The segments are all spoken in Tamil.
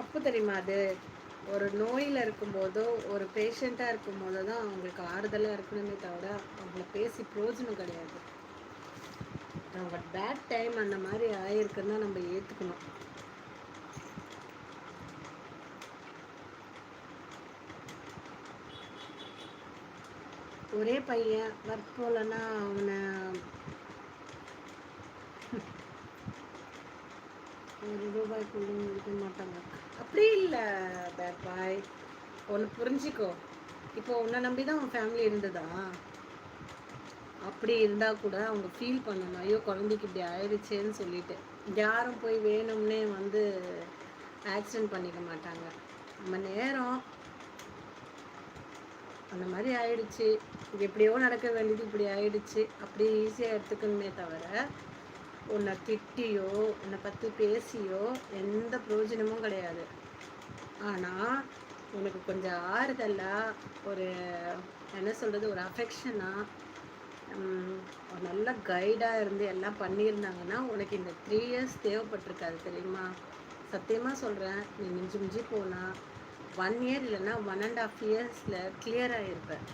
தப்பு தெரியுமா அது? ஒரு நோயில் இருக்கும்போதோ ஒரு பேஷண்ட்டாக இருக்கும்போதோ தான் அவங்களுக்கு ஆறுதலாக இருக்கணுமே தவிர அவங்கள பேசி பிரயோஜனம் கிடையாது. அவங்க பேட் டைம் அந்த மாதிரி ஆயிருக்குன்னு தான் நம்ம ஏற்றுக்கணும். ஒரே பையன் ஒர்க் போகலன்னா அவனை ₹1 கொண்டு இருக்க மாட்டாங்க. அப்படி இல்லை பேட் பாய், ஒன்று புரிஞ்சிக்கோ. இப்போ உன்னை நம்பி தான் உன் ஃபேமிலி இருந்ததா? அப்படி இருந்தால் கூட அவங்க ஃபீல் பண்ணணும், ஐயோ குழந்தைக்கு இப்படி ஆயிடுச்சேன்னு சொல்லிட்டு. யாரும் போய் வேணும்னே வந்து ஆக்சிடென்ட் பண்ணிக்க மாட்டாங்க. நம்ம நேரம் அந்த மாதிரி ஆயிடுச்சு, இது எப்படியோ நடக்க வேண்டியது இப்படி ஆயிடுச்சு, அப்படி ஈஸியாக எடுத்துக்கணுமே தவிர உன்னை திட்டியோ உன்னை பற்றி பேசியோ எந்த பிரயோஜனமும் கிடையாது. ஆனால் உனக்கு கொஞ்சம் ஆறுதலாக ஒரு என்ன சொல்கிறது, ஒரு அஃபெக்ஷனாக ஒரு நல்ல கைடாக இருந்து எல்லாம் பண்ணியிருந்தாங்கன்னா உனக்கு இந்த 3 years தேவைப்பட்டிருக்காது தெரியுமா? சத்தியமாக சொல்கிறேன், நீ மிஞ்சி மிஞ்சி போனால் 1 year இல்லைன்னா 1.5 yearsல கிளியர் ஆகிருப்பேன்.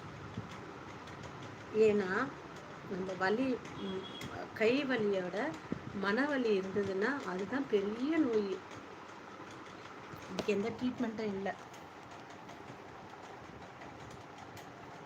ஏன்னா நம்ம வலி, கை வலியோட மனவலி இருந்ததுன்னா அதுதான் பெரிய நோய். இதுக்கு எந்த ட்ரீட்மெண்ட்டும் இல்லை.